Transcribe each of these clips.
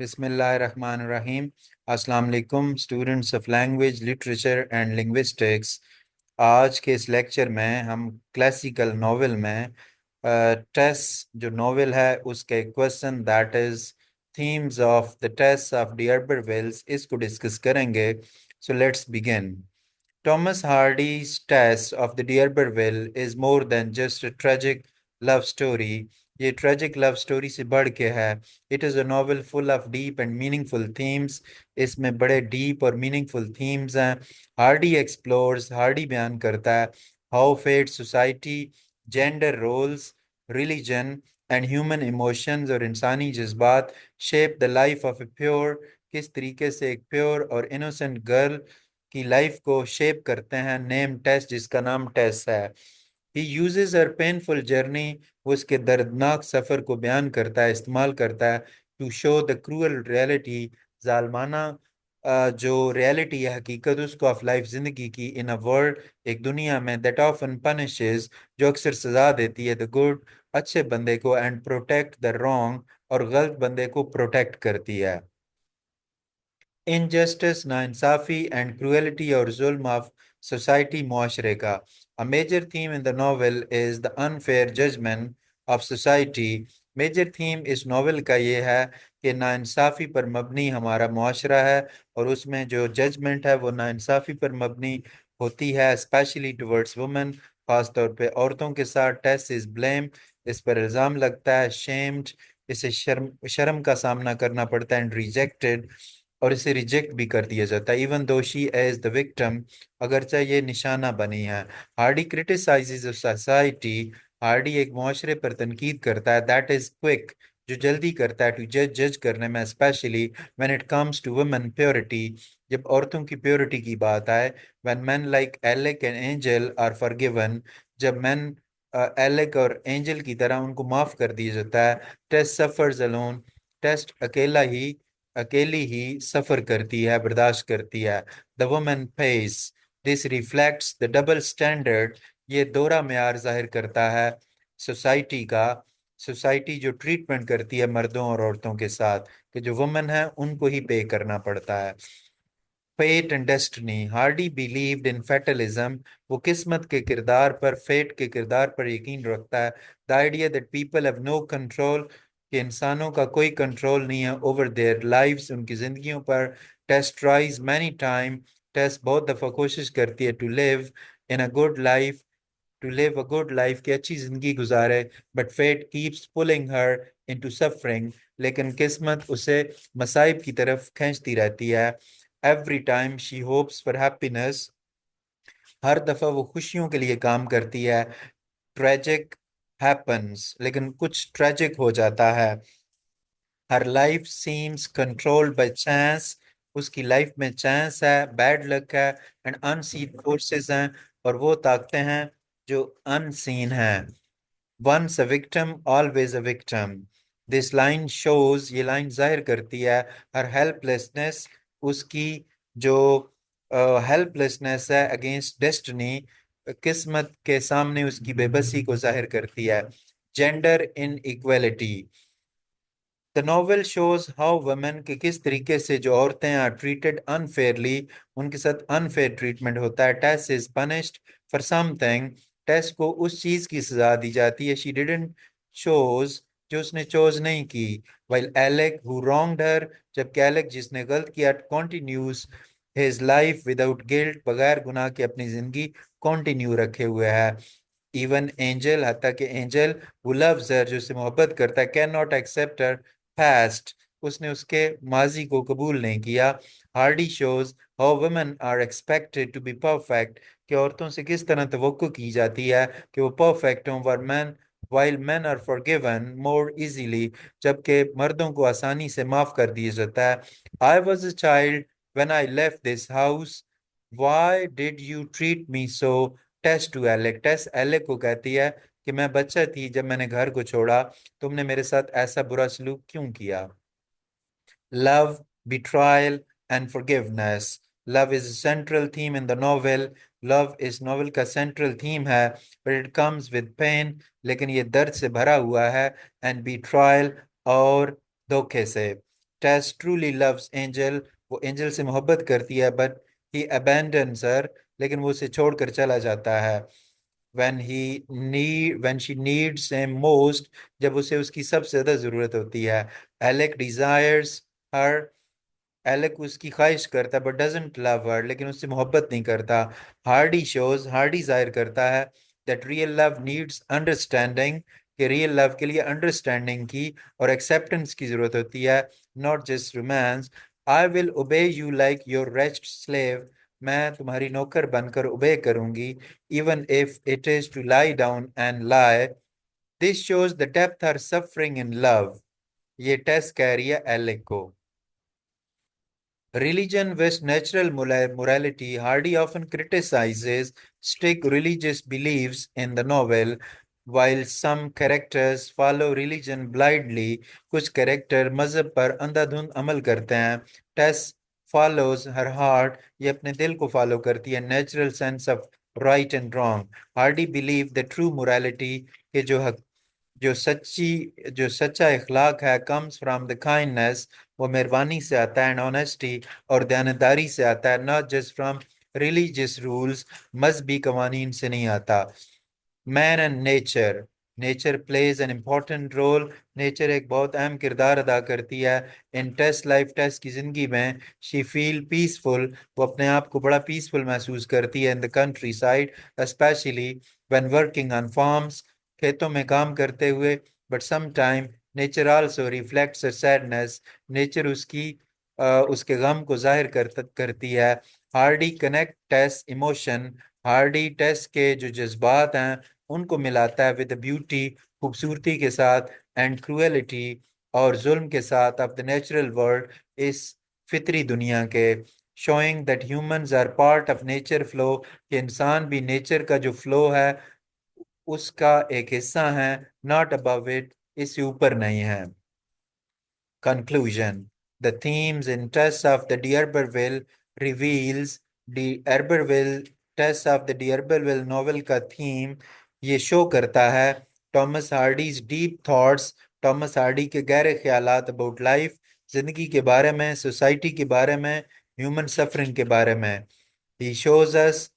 बिस्मिल्लाहिर्रहमानिर्रहीम। अस्सलाम वालेकुम students of language literature and linguistics. आज के इस लेक्चर में हम क्लासिकल नॉवेल में टेस जो नॉवेल है उसके question that is themes of the Tess of D'Urbervilles इसको डिस्कस करेंगे। So let's begin. Thomas Hardy's Tess of the D'Urberville is more than just a tragic love story. ये tragic love story से बढ़ के है। It is a novel full of deep and meaningful themes. इसमें बड़े deep और meaningful themes हैं। Hardy explores, Hardy बयान करता है how fate, society, gender roles, religion and human emotions और इंसानी जज्बात shape the life of a pure, किस तरीके से एक pure और innocent girl की लाइफ को शेप करते हैं। नेम टेस, जिसका नाम टेस है। He uses her painful journey, वो उसके दर्दनाक सफ़र को बयान करता है, इस्तेमाल करता है to show the cruel reality, जालमाना जो रियलिटी है, हकीकत उसको ऑफ लाइफ जिंदगी की, इन अ वर्ल्ड, एक दुनिया में, दैट ऑफन पनिशेस, जो अक्सर सजा देती है, द गुड, अच्छे बंदे को, एंड प्रोटेक्ट द रॉन्ग, और गलत बंदे को प्रोटेक्ट करती है। इनजस्टिस, नाइंसाफी एंड क्रुएलिटी और जुल्म ऑफ सोसाइटी, मुआशरे का। A major theme in the novel is the unfair judgement of society. Major theme इस नॉवेल का ये है कि नाइंसाफी पर मबनी हमारा मुआशरा है, और उसमें जो जजमेंट है वो नाइंसाफी पर मबनी होती है, स्पेशली टुवर्ड्स वुमेन, खास तौर पे औरतों के साथ। टेस इज ब्लेम, इस पर इल्ज़ाम लगता है, शेम्ड, इसे शर्म शर्म का सामना करना पड़ता है, एंड रिजेक्टेड, और इसे रिजेक्ट भी कर दिया जाता है, even though she as the victim, अगरचे ये निशाना बनी है। हार्डी क्रिटिसाइजेज सोसाइटी, हार्डी एक मुआशरे पर तनकीद करता है, दैट इज क्विक, जो जल्दी करता है, टू जज करने में, especially when it comes to women purity, जब औरतों की प्योरिटी की बात आए। When men like Alec and Angel are forgiven, जब मेन एलेक और एंजल की तरह उनको माफ कर दिया जाता है। टेस्ट सफर्स अलोन, टेस्ट अकेली ही सफर करती है, बर्दाश्त करती है। The woman face, this reflects the double standard, ये दोहरा मेयार जाहिर करता है सोसाइटी का। सोसाइटी जो ट्रीटमेंट करती है मर्दों और औरतों के साथ, कि जो वुमेन है उनको ही पे करना पड़ता है। Fate and destiny, Hardy believed in fatalism, वो किस्मत के किरदार पर, फेट के किरदार पर यकीन रखता है। The idea that people have no control, कि इंसानों का कोई कंट्रोल नहीं है ओवर देयर लाइव्स, उनकी जिंदगियों पर। Tess tries many time, Tess बहुत दफा कोशिश करती है to live in a good life, to live a good life, की अच्छी जिंदगी गुजारे, but fate keeps pulling her into suffering, लेकिन किस्मत उसे मसाइब की तरफ खींचती रहती है। Every time she hopes for happiness, हर दफा वो खुशियों के लिए काम करती है। ट्रेजिक हैपन्स, लेकिन कुछ ट्रेजिक हो जाता है। Her life seems controlled by chance, उसकी लाइफ में चांस है, बैड लक है, एंड अनसीन फोर्सेस हैं, और वो ताकतें हैं जो अनसीन हैं। Once a victim always a victim, this line shows, ये लाइन जाहिर करती है हर हेल्पलेसनेस, उसकी जो हेल्पलेसनेस है, अगेंस्ट डेस्टिनी, किस्मत के सामने उसकी बेबसी को जाहिर करती है। Gender in equality, the novel shows how women, के किस तरीके से जो औरतें आर ट्रीटेड अनफेयरली, उनके साथ अनफेयर ट्रीटमेंट होता है। टेस इज पनिश्ड फॉर समथिंग, टेस को उस चीज की सजा दी जाती है, शी डिडंट चोज, जो उसने चोज नहीं की। वाइल एलेक हु रॉन्ग्ड हर, जबकि एलेक जिसने गलत किया, continues his life without guilt, बगैर गुनाह के अपनी जिंदगी कंटिन्यू रखे हुए है। इवन एंजल, हत्ता कि एंजल who loves her, जो उससे मोहब्बत करता है, can not accept her past, उसने उसके माजी को कबूल नहीं किया। Hardy shows how women are expected to be perfect, कि औरतों से किस तरह तवक्को की जाती है कि वो परफेक्ट हों। वर man, while men are forgiven more easily, जबकि मर्दों को आसानी से माफ कर दिया जाता है। I was a child when I left this house, why did you treat me so? Tess to Alec, Tess Alec को कहती है कि मैं बच्चा थी जब मैंने घर को छोड़ा, तुमने मेरे साथ ऐसा बुरा सलूक क्यों किया। Love, betrayal and forgiveness, love is a central theme in the novel, love इस नॉवल का सेंट्रल थीम है, but it comes with pain, लेकिन ये दर्द से भरा हुआ है, and betrayal, और धोखे से। Tess truly loves Angel, वो एंजल से मोहब्बत करती है, but he abandons her, लेकिन वो उसे छोड़कर चला जाता है। When she needs him most, जब उसे उसकी सबसे ज्यादा जरूरत होती है। Alec desires her, एलेक उसकी ख्वाहिश करता है बट डजंट लव हर, लेकिन उससे मोहब्बत नहीं करता। हार्डी जाहिर करता है that real love needs understanding, कि रियल लव के लिए अंडरस्टैंडिंग की और एक्सेप्टेंस की जरूरत होती है, not just romance. I will obey you like your rest slave, मैं तुम्हारी नौकर बनकर ओबे करूंगी, even if it is to lie down and lie. This shows the depth her suffering in love, ये टेस्ट कह रही है एलेक को। Religion with natural morality, Hardy often criticizes strict religious beliefs in the novel, while some characters follow religion blindly. कुछ character मजहब पर अंधाधुंध अमल करते हैं। टेस follows her heart, ये अपने दिल को फॉलो करती है। Natural sense of right and wrong. Hardy believe the true morality, के जो सच्चा इखलाक है, comes from the kindness, वो मेहरबानी से आता है, एंड ऑनेस्टी और दयानतदारी से आता है, not just from religious rules, मजहबी कवानीन से नहीं आता। Man and nature, nature plays an important role, nature एक बहुत अहम किरदार अदा करती है इन टेस्ट लाइफ, टेस्ट की जिंदगी में। शी फील पीसफुल, वो अपने आप को बड़ा पीसफुल महसूस करती है in the countryside, especially when working on farms, खेतों में काम करते हुए। But some time nature also reflects sadness, नेचर उसके गम को जाहिर करती है। Hardy connect Tess emotion, Hardy Tess के जो जज्बात हैं उनको मिलाता है विद ब्यूटी, खूबसूरती के साथ, एंड क्रूएलिटी और जुल्म के साथ, ऑफ द नेचुरल वर्ल्ड, इस फितरी दुनिया के। Showing that humans are part of nature flow, कि इंसान भी नेचर का जो फ्लो है उसका एक हिस्सा है, नॉट अबव इट, इससे ऊपर नहीं है। Conclusion. The themes in Tess of the D'Urberville reveals D'Urberville, Tess of the D'Urberville novel का थीम ये शो करता है Thomas Hardy's deep thoughts, Thomas Hardy के गहरे ख्यालात अबाउट लाइफ, जिंदगी के बारे में, सोसाइटी के बारे में, ह्यूमन सफरिंग के बारे में। ही शोज अस,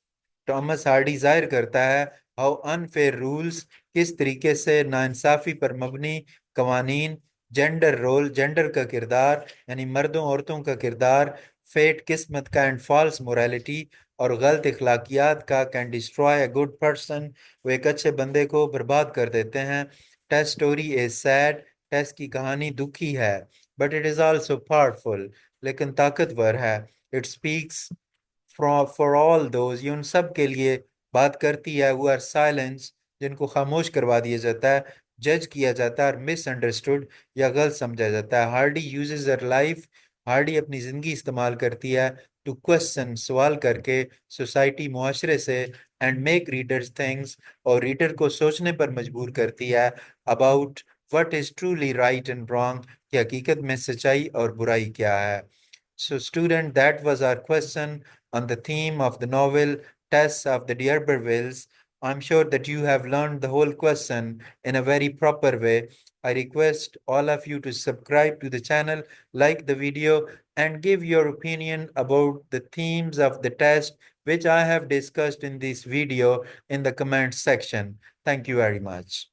टॉमस हार्डी जाहिर करता है हाउ अनफेयर रूल्स, किस तरीके से नाइंसाफी पर मबनी कवानीन, जेंडर रोल, जेंडर का किरदार यानी मर्दों औरतों का किरदार, फेट किस्मत का, एंड फॉल्स मोरालिटी और गलत इखलाकियात का, can destroy a good person, वो एक अच्छे बंदे को बर्बाद कर देते हैं। Tess story is sad, Tess की कहानी दुखी है, but it is also powerful, लेकिन ताकतवर है। It speaks for all those, ये उन सब के लिए बात करती है, वो आर साइलेंस, जिनको खामोश करवा दिया जाता है, जज किया जाता है और मिसअंडरस्टूड या गलत समझा जाता है। हार्डी यूजेस हर लाइफ, हार्डी अपनी जिंदगी इस्तेमाल करती है टू क्वेश्चन, सवाल करके, सोसाइटी, मुआशरे से, एंड मेक रीडर्स थिंग्स, और रीडर को सोचने पर मजबूर करती है about what is truly right and wrong, कि हकीकत में सच्चाई और बुराई क्या है। So, student, that was our question on the theme of the novel Tess of the D'Urbervilles. I'm sure that you have learned the whole question in a very proper way. I request all of you to subscribe to the channel, like the video, and give your opinion about the themes of the test, which I have discussed in this video, in the comment section. Thank you very much.